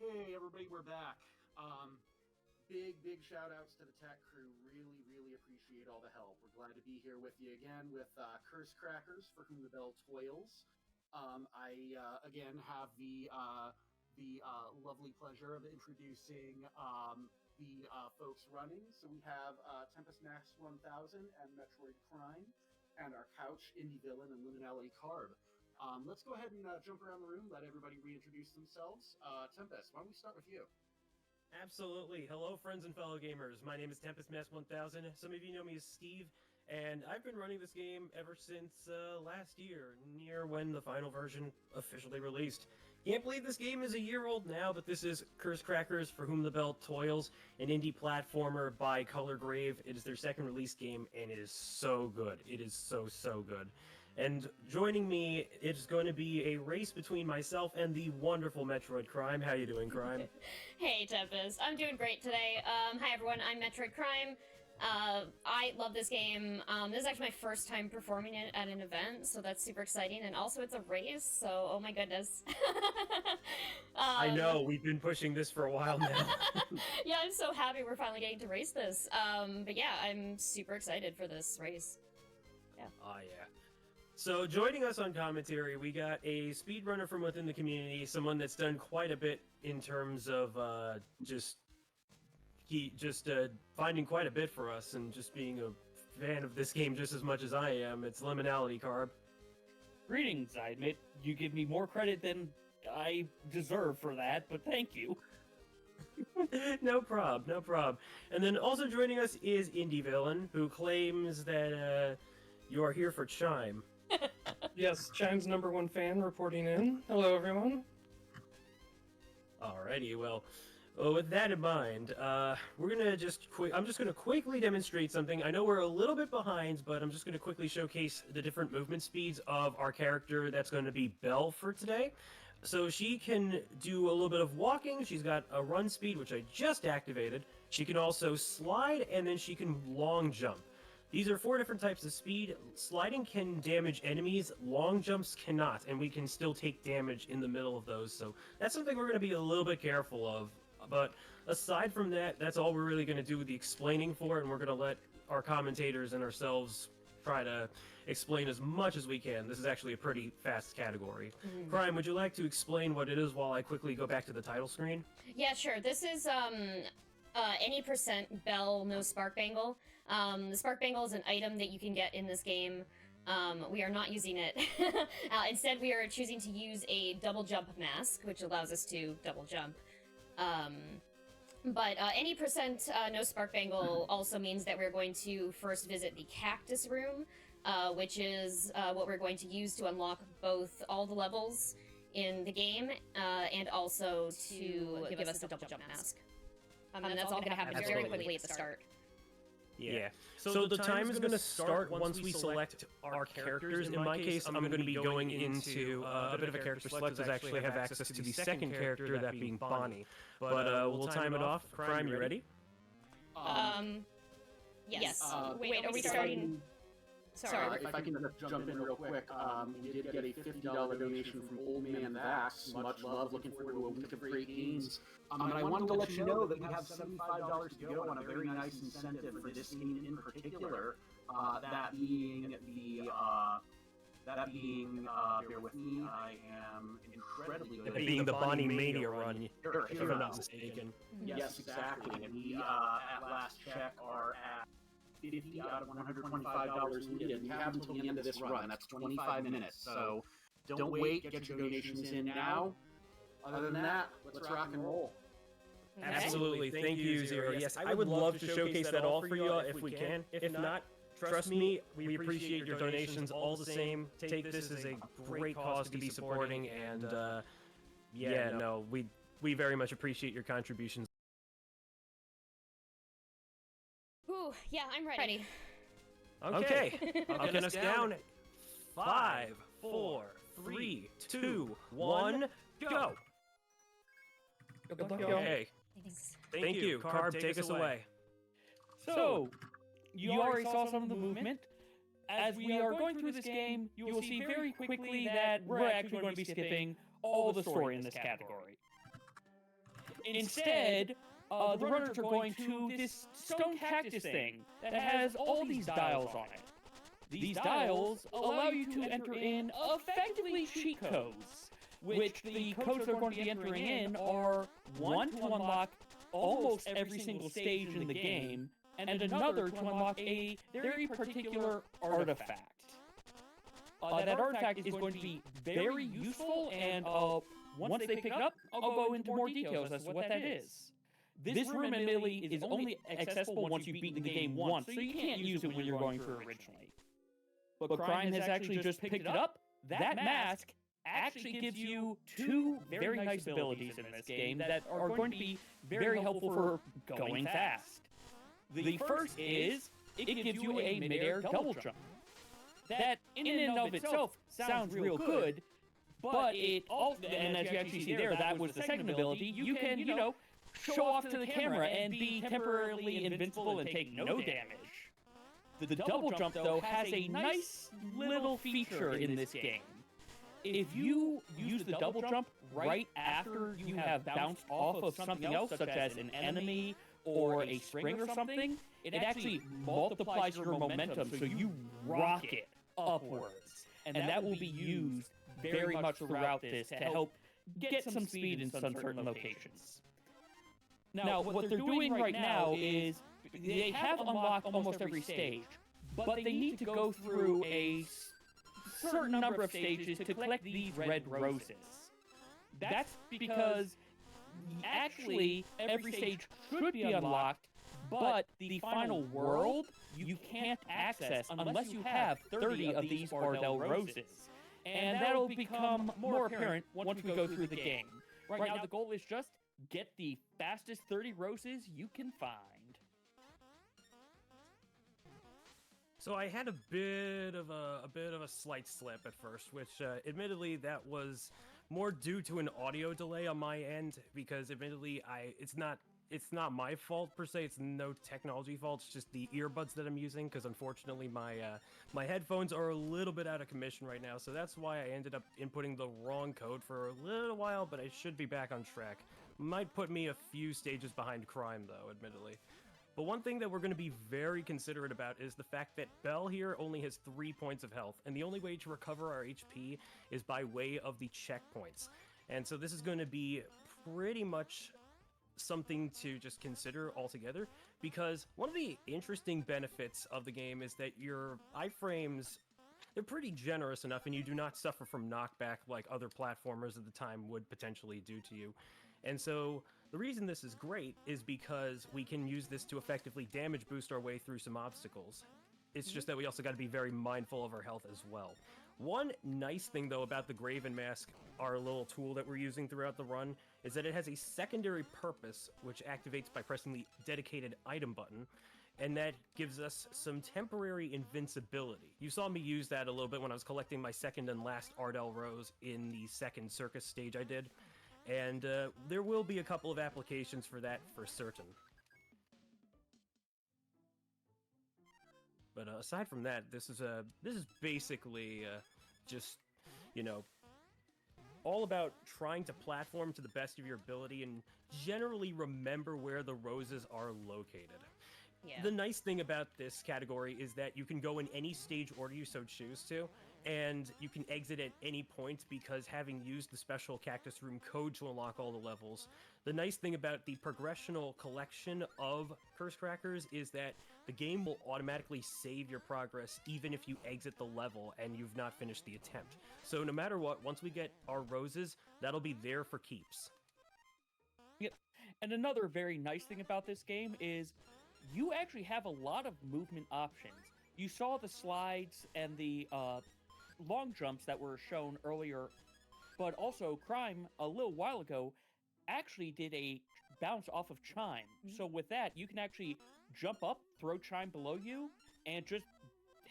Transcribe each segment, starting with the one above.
Hey everybody, we're back. Big shout outs to the tech crew. Really appreciate all the help. We're glad to be here with you again with Curse Crackers, for whom the Belle Toils. I again have the lovely pleasure of introducing the folks running. So we have TempestMask1000 and Metroid Prime, and our couch, Indie Villain, and Luminality Carb. Let's go ahead and jump around the room, let everybody reintroduce themselves. Tempest, why don't we start with you? Absolutely. Hello, friends and fellow gamers. My name is TempestMask1000. Some of you know me as Steve, and I've been running this game ever since last year, near when the final version officially released. Can't believe this game is a year old now, but this is Curse Crackers, for whom the Belle Toils, an indie platformer by Color Grave. It is their second release game, and it is so good. It is so good. And joining me, it's going to be a race between myself and the wonderful Metroid Crime. How you doing, Crime? Hey, Tempest. I'm doing great today. Hi, everyone. I'm Metroid Crime. I love this game. This is actually my first time performing it at an event, so that's super exciting. And also, it's a race, so oh my goodness. I know, we've been pushing this for a while now. Yeah, I'm so happy we're finally getting to race this. But yeah, I'm super excited for this race. Yeah. Oh, yeah. So joining us on commentary, we got a speedrunner from within the community, someone that's done quite a bit in terms of finding quite a bit for us and just being a fan of this game just as much as I am. It's Liminality Carb. Greetings, I admit you give me more credit than I deserve for that, but thank you. No prob. And then also joining us is Indie Villain, who claims that you are here for Chime. Yes, Chime's #1 fan reporting in. Hello, everyone. Alrighty, well, with that in mind, I'm just gonna quickly demonstrate something. I know we're a little bit behind, but I'm just gonna quickly showcase the different movement speeds of our character that's going to be Belle for today. So she can do a little bit of walking. She's got a run speed, which I just activated. She can also slide, and then she can long jump. These are 4 different types of speed. Sliding can damage enemies, long jumps cannot, and we can still take damage in the middle of those, so that's something we're going to be a little bit careful of. But aside from that, that's all we're really going to do the explaining for, and we're going to let our commentators and ourselves try to explain as much as we can. This is actually a pretty fast category. Crime, would you like to explain what it is while I quickly go back to the title screen? Yeah, sure. This is, any percent Belle, no Spark Bangle. The Spark Bangle is an item that you can get in this game. We are not using it. Instead, we are choosing to use a double jump mask, which allows us to double jump. But any percent no Spark Bangle also means that we're going to first visit the Cactus Room, which is what we're going to use to unlock both all the levels in the game and also to give us the double jump mask. And that's all going to happen very quickly at the start. Yeah. So the time is going to start once we select our characters. In my case, I'm going to be going into a bit of a character select, as I actually have access to the second character, that being Bonnie. But we'll time it off. Crime, you ready? Yes. Wait, are we starting? Sorry. If I can just jump in real quick, we did get a $50 donation from Old Man Vax. Much love, looking forward to a week of great games. And I wanted to let you know that we have $75 to go on a very nice incentive for this game in particular. That being, bear with me, I am incredibly good. That being the Bonnie Mania run, if I'm not mistaken. Yes, exactly. And we, at last check, are at 50 out of $125 needed. We have until the end of this run. That's 25 minutes. So don't wait. Get your donations in now. Other than that, let's rock and roll. Absolutely. Thank you, Zero. Yes, I would love to showcase that all for you if we can. If not, trust me, we appreciate your donations all the same. Take this as a great cause to be supporting, and we very much appreciate your contributions. Ooh, yeah, I'm ready. Okay. I'll count us down. 5, 4, 3, 2, 1, go! Okay. Thanks. Thank you. Carb, take us away. So, you already saw some of the movement. As we are going through this game, you will see very quickly that we're actually going to be skipping all the story in this category. instead, the runners are going to this stone cactus thing that has all these dials on it. These dials allow you to enter in effectively cheat codes, which the codes they're going to be entering in are one to unlock almost every single stage in the game, and another to unlock a very particular artifact. That artifact is going to be very useful, and once they pick it up, I'll go into more details as to what that is. This room, admittedly, is only accessible once you've beaten the game once, so you can't use it when you're going through originally. But Crime has actually just picked it up. That mask actually gives you two very nice abilities in this game that are going to be very helpful for going fast. The first is, it gives you a mid-air double jump. That, in and of itself, sounds real good, but it also, and as you actually see there, that was the second ability, you can, show off to the camera and be temporarily invincible and take no damage. The double jump, though, has a nice little feature in this game. If you use the double jump right after you have bounced off of something else, such as an enemy or a spring or something, it actually multiplies your momentum, so you rocket upwards. And that will be used very much throughout this to help get some speed in some certain locations. Now, what they're doing right now is they have unlocked almost every stage, but they need to go through a certain number of stages to collect these red roses. That's because actually every stage should be unlocked, but the final world you can't access unless you have 30 of these Ardell roses. And that'll become more apparent once we go through the game. Right now, the goal is just get the fastest 30 roses you can find. So I had a bit of a slight slip at first, which admittedly that was more due to an audio delay on my end, because admittedly it's not my fault per se. It's no technology fault. It's just the earbuds that I'm using, because unfortunately my headphones are a little bit out of commission right now. So that's why I ended up inputting the wrong code for a little while, but I should be back on track. Might put me a few stages behind Crime though, admittedly. But one thing that we're going to be very considerate about is the fact that Belle here only has 3 points of health, and the only way to recover our HP is by way of the checkpoints. And so this is going to be pretty much something to just consider altogether, because one of the interesting benefits of the game is that your iframes, they're pretty generous enough, and you do not suffer from knockback like other platformers at the time would potentially do to you. And so the reason this is great is because we can use this to effectively damage boost our way through some obstacles. It's just that we also got to be very mindful of our health as well. One nice thing, though, about the Graven Mask, our little tool that we're using throughout the run, is that it has a secondary purpose, which activates by pressing the dedicated item button, and that gives us some temporary invincibility. You saw me use that a little bit when I was collecting my second and last Ardell Rose in the second circus stage I did, and there will be a couple of applications for that for certain. But aside from that, this is basically just, all about trying to platform to the best of your ability and generally remember where the roses are located. Yeah. The nice thing about this category is that you can go in any stage order you so choose to, and you can exit at any point because having used the special Cactus Room code to unlock all the levels, the nice thing about the progressional collection of Curse Crackers is that the game will automatically save your progress even if you exit the level and you've not finished the attempt. So no matter what, once we get our roses, that'll be there for keeps. Yep. And another very nice thing about this game is you actually have a lot of movement options. You saw the slides and the long jumps that were shown earlier, but also Crime a little while ago actually did a bounce off of Chime. So with that, you can actually jump up, throw Chime below you, and just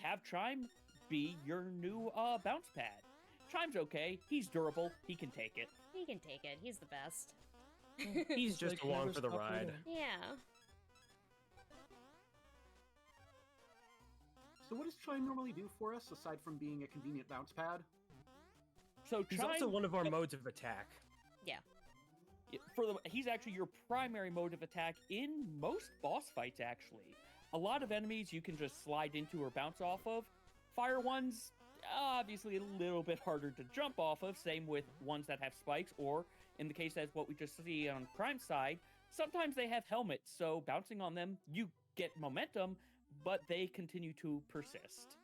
have Chime be your new bounce pad. Chime's okay. He's durable. He can take it. He can take it. He's the best. He's just along for the ride. Yeah. So what does Chime normally do for us, aside from being a convenient bounce pad? So He's Chime, also one of our modes of attack. Yeah. He's actually your primary mode of attack in most boss fights, actually. A lot of enemies you can just slide into or bounce off of. Fire ones, obviously a little bit harder to jump off of, same with ones that have spikes, or in the case as what we just see on Crime's side, sometimes they have helmets, so bouncing on them, you get momentum, but they continue to persist.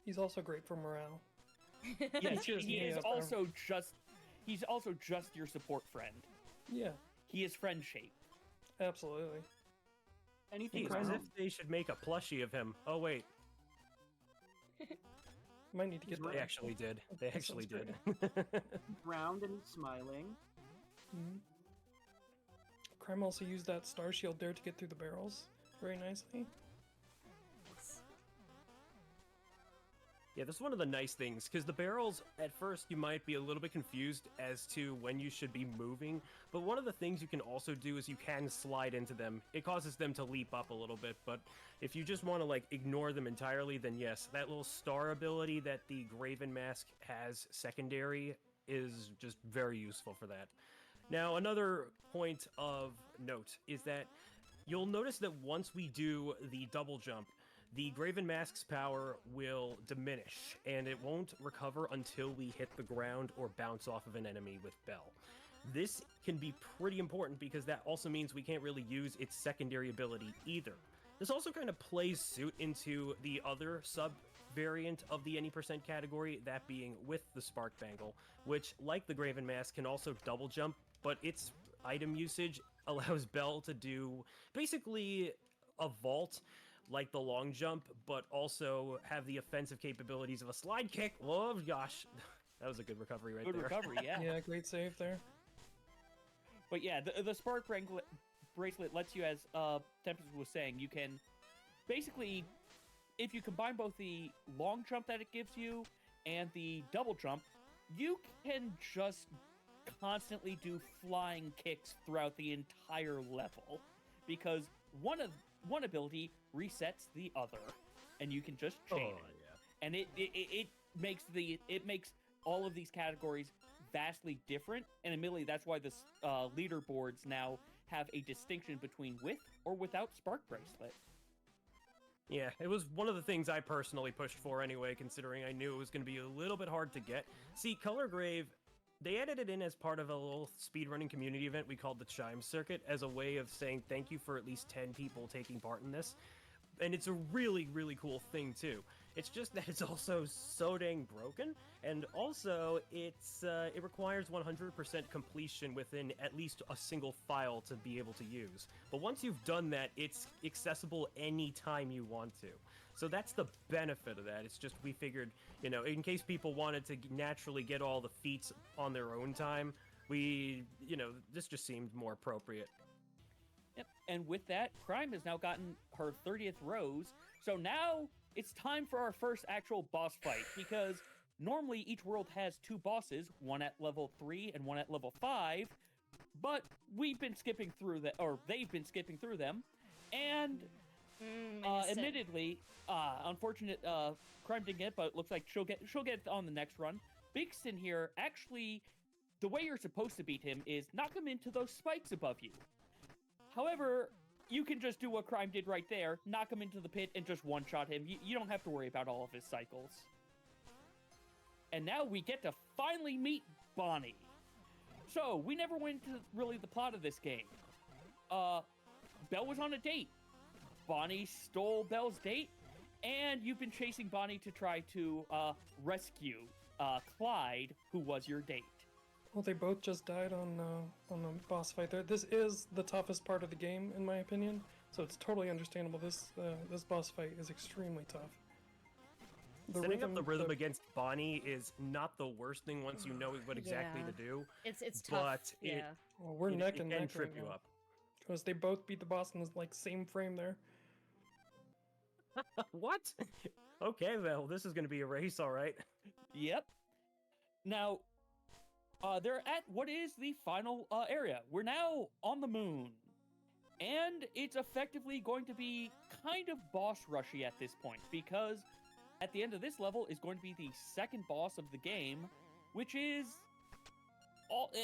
He's also great for morale. Yes, cheers me he's up. also just your support friend. Yeah, He is friend shaped. absolutely. Anything It's as if they should make a plushie of him. Oh wait, Might need to get they that. actually did. They That actually sounds did. round and he's smiling. Mhm. Crime also used that star shield there to get through the barrels very nicely. Yeah, this is one of the nice things, because the barrels, at first, you might be a little bit confused as to when you should be moving, but one of the things you can also do is you can slide into them. It causes them to leap up a little bit, but if you just want to, like, ignore them entirely, then yes, that little star ability that the Graven Mask has secondary is just very useful for that. Now, another point of note is that you'll notice that once we do the double jump, the Graven Mask's power will diminish, and it won't recover until we hit the ground or bounce off of an enemy with Belle. This can be pretty important because that also means we can't really use its secondary ability either. This also kind of plays suit into the other sub-variant of the any percent category, that being with the Spark Bangle, which, like the Graven Mask, can also double jump, but its item usage allows Belle to do basically a vault like the long jump, but also have the offensive capabilities of a slide kick. Oh gosh, that was a good recovery right Good there. recovery, yeah. Yeah, great save there. But yeah, the Spark bracelet lets you, as Tempest was saying, you can basically, if you combine both the long jump that it gives you and the double jump, you can just constantly do flying kicks throughout the entire level, because one ability resets the other, and you can just chain it. Yeah. And it makes all of these categories vastly different, and admittedly that's why the leaderboards now have a distinction between with or without Spark Bracelet. Yeah, it was one of the things I personally pushed for anyway, considering I knew it was going to be a little bit hard to get. See, Color Grave, they added it in as part of a little speedrunning community event we called the Chime Circuit, as a way of saying thank you for at least 10 people taking part in this. And it's a really, really cool thing, too. It's just that it's also so dang broken, and also it requires 100% completion within at least a single file to be able to use. But once you've done that, it's accessible anytime you want to. So that's the benefit of that. It's just we figured, you know, in case people wanted to naturally get all the feats on their own time, this just seemed more appropriate. Yep. And with that, Crime has now gotten her 30th rose, so now it's time for our first actual boss fight, because normally each world has 2 bosses, one at level 3 and one at level 5, but we've been skipping through that, or they've been skipping through them, and admittedly, unfortunate, Crime didn't get, but it looks like she'll get it on the next run. Bigson here, actually, the way you're supposed to beat him is knock him into those spikes above you. However, you can just do what Crime did right there, knock him into the pit and just one-shot him. You don't have to worry about all of his cycles. And now we get to finally meet Bonnie. So, we never went into really the plot of this game. Belle was on a date. Bonnie stole Belle's date, and you've been chasing Bonnie to try to rescue Clyde, who was your date. Well, they both just died on the boss fight there. This is the toughest part of the game, in my opinion, so it's totally understandable. This boss fight is extremely tough. Setting up the rhythm against Bonnie is not the worst thing once you know what exactly Yeah. to do. It's tough. But Yeah. Well, we're neck and can neck trip right you now. up. Because they both beat the boss in the same frame there. What? Okay, well, this is going to be a race, all right. Yep. Now, they're at what is the final area. We're now on the moon. And it's effectively going to be kind of boss rushy at this point, because at the end of this level is going to be the second boss of the game, which is,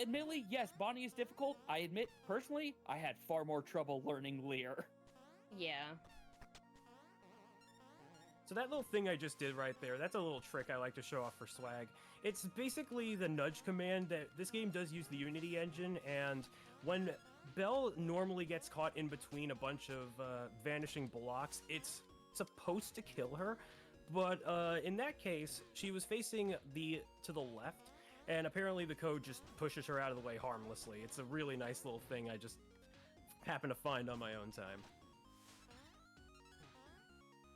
admittedly, yes, Bonnie is difficult. I admit, personally, I had far more trouble learning Lear. Yeah. So that little thing I just did right there, that's a little trick I like to show off for swag. It's basically the nudge command that this game does use the Unity engine, and when Belle normally gets caught in between a bunch of vanishing blocks, it's supposed to kill her, but in that case, she was facing to the left, and apparently the code just pushes her out of the way harmlessly. It's a really nice little thing I just happened to find on my own time.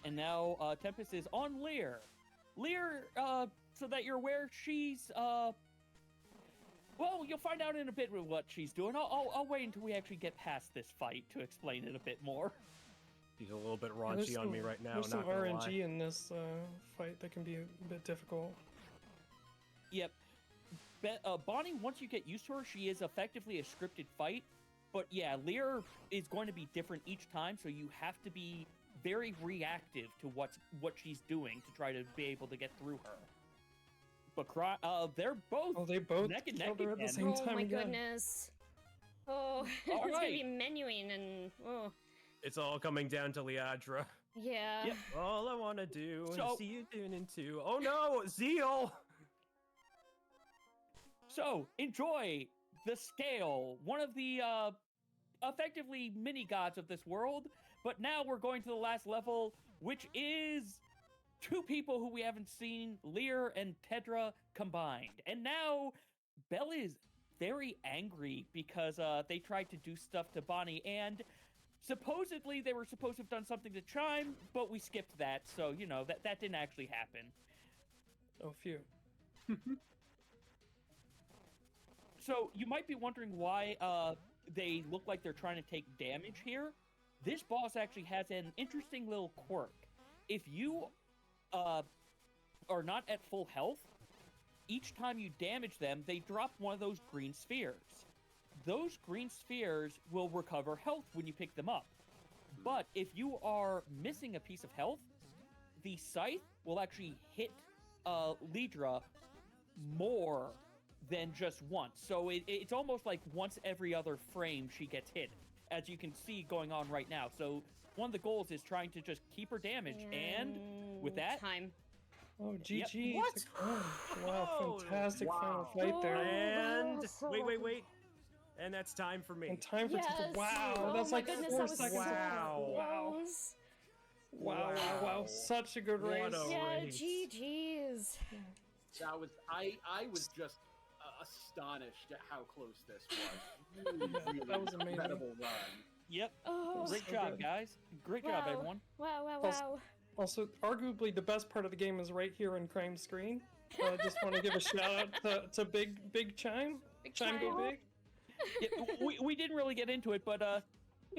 And now Tempest is on Lear. Lear, so that you're aware, she's, well, you'll find out in a bit what she's doing. I'll wait until we actually get past this fight to explain it a bit more. She's a little bit raunchy on me right now, There's some not gonna RNG lie. in this fight that can be a bit difficult. Yep. Bonnie, once you get used to her, she is effectively a scripted fight. But yeah, Lear is going to be different each time, so you have to be very reactive to what she's doing to try to be able to get through her. But they're both Oh, they both neck and killed neck her at the again. same Oh time my again. goodness. Oh, All it's gonna be right. menuing and oh It's all coming down to Liadra. yeah. Yep. All I want to do So- is see you tune into... Oh no, Zeal! So, enjoy the scale, one of the effectively mini gods of this world. But now we're going to the last level, which is two people who we haven't seen, Lear and Tedra combined. And now Belle is very angry because they tried to do stuff to Bonnie, and supposedly they were supposed to have done something to Chime, but we skipped that, so, you know, that didn't actually happen. Oh, phew. So you might be wondering why they look like they're trying to take damage here. This boss actually has an interesting little quirk. If you are not at full health, each time you damage them, they drop one of those green spheres. Those green spheres will recover health when you pick them up. But if you are missing a piece of health, the scythe will actually hit Lidra more than just once. So it's almost like once every other frame she gets hit, as you can see going on right now. So one of the goals is trying to just keep her damage, and with that, time. Oh, GG. What? Oh, wow, Oh, fantastic wow. final fight there. And... so Wait. And that's time for me. And time for Yes. wow, Oh that's my like goodness, 4 that was seconds. so Wow. close. Wow, Wow. such a good What race. a Yeah, race. GG's. That was I was just astonished at how close this was. Really, that was amazing. incredible run. yep, Oh, great so job, good. guys. Great job, Wow. everyone. wow. Also- Also, arguably the best part of the game is right here on Crime Screen. I just want to give a shout out to Big Chime. Big Chime go Chime. big. Yeah, we didn't really get into it, but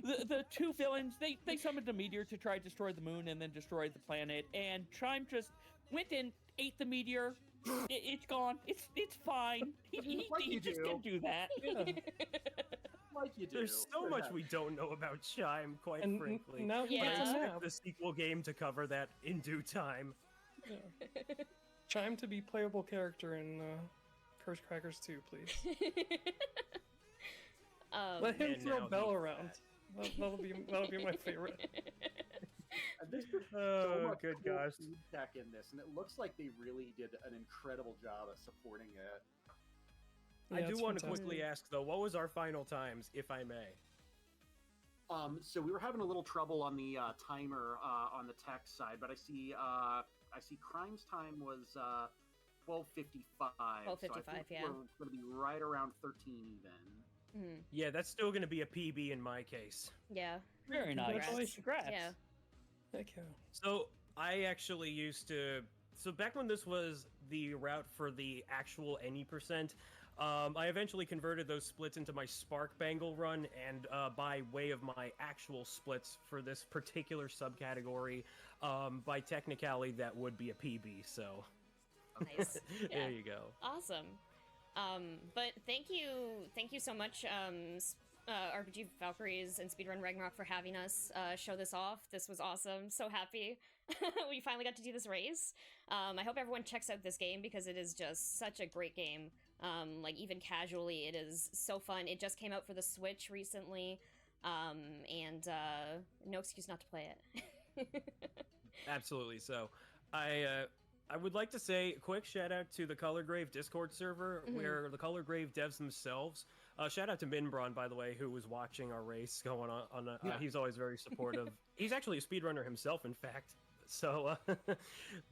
the two villains, they summoned a meteor to try to destroy the moon and then destroy the planet, and Chime just went and ate the meteor. It's gone. It's fine. He Like you just do. can do that. Yeah. Like you do. There's so much we don't know about Chime, quite And frankly. now he Yeah. But I gets a expect nap. the sequel game to cover that in due time. Chime to be playable character in Curse Crackers 2, please. Let him And throw now Belle he's around. That'll be my favorite. And there's just so Oh, much good cool gosh. feedback in this, and it looks like they really did an incredible job at supporting it. I Yeah, do it's want to fantastic. quickly ask, though, what was our final times, if I may? So we were having a little trouble on the timer on the tech side, but I see Crime's time was 12:55. 12:55, yeah. We're going to be right around 13 even. Mhm. Yeah, that's still going to be a PB in my case. Yeah. Very nice. Congratulations. Congrats. Yeah. Heck yeah. So, I actually used to... So, back when this was the route for the actual any percent, I eventually converted those splits into my Spark Bangle run, and by way of my actual splits for this particular subcategory, by technicality, that would be a PB, so... Nice. Yeah. There you go. Awesome. But thank you so much, RPG Valkyries and Speedrun Ragnarok for having us show this off. This was awesome. So happy we finally got to do this race. I hope everyone checks out this game because it is just such a great game. Like, even casually, it is so fun. It just came out for the Switch recently, and no excuse not to play it. Absolutely. So, I would like to say a quick shout out to the Color Grave Discord server, where the Color Grave devs themselves. Shout out to Minbron, by the way, who was watching our race going on. He's always very supportive. He's actually a speedrunner himself, in fact. So,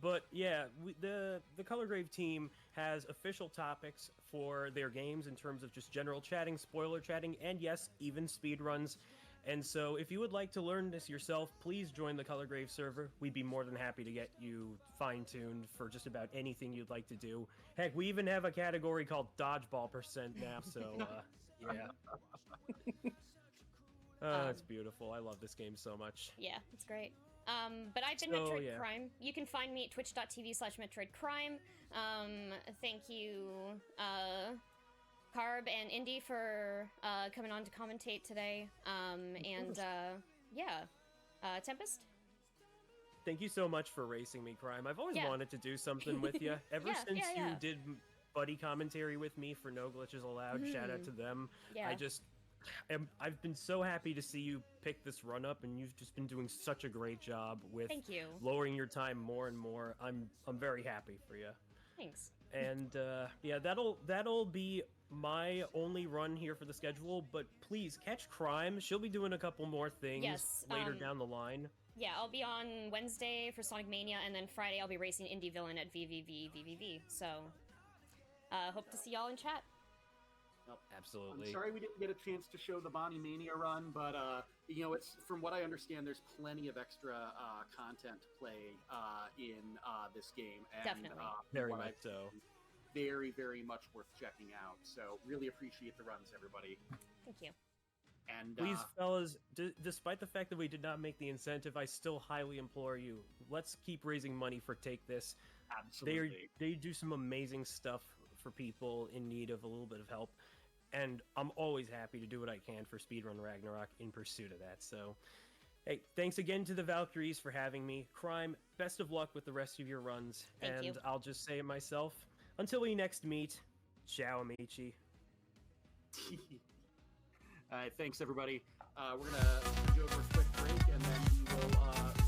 but yeah, the Color Grave team has official topics for their games in terms of just general chatting, spoiler chatting, and yes, even speedruns. And so, if you would like to learn this yourself, please join the Color Grave server. We'd be more than happy to get you fine-tuned for just about anything you'd like to do. Heck, we even have a category called Dodgeball % now, so, yeah. It's beautiful. I love this game so much. Yeah, it's great. But I've been Metroid Crime. You can find me at twitch.tv/MetroidCrime. Thank you, Carb and Indy for coming on to commentate today. Tempest? Thank you so much for racing me, Crime. I've always wanted to do something with you. Ever since you did buddy commentary with me for No Glitches Allowed, shout out to them. Yeah. I've been so happy to see you pick this run up, and you've just been doing such a great job with lowering your time more and more. I'm very happy for you. Thanks. And yeah, that'll be my only run here for the schedule, but please catch Crime. She'll be doing a couple more things later down the line. Yeah, I'll be on Wednesday for Sonic Mania, and then Friday I'll be racing Indie Villain at VVV. So, hope to see y'all in chat. Yep. Absolutely. I'm sorry we didn't get a chance to show the Bonnie Mania run, but it's from what I understand, there's plenty of extra content to play in this game, and definitely very much so. Very, very much worth checking out. So really appreciate the runs, everybody. Thank you. And please, fellas, despite the fact that we did not make the incentive, I still highly implore you, let's keep raising money for Take This. Absolutely. They do some amazing stuff for people in need of a little bit of help, and I'm always happy to do what I can for Speedrun Ragnarok in pursuit of that. So, hey, thanks again to the Valkyries for having me. Crime, best of luck with the rest of your runs. Thank you. I'll just say it myself, until we next meet, ciao amici. All right, thanks everybody. We're gonna go for a quick break, and then we will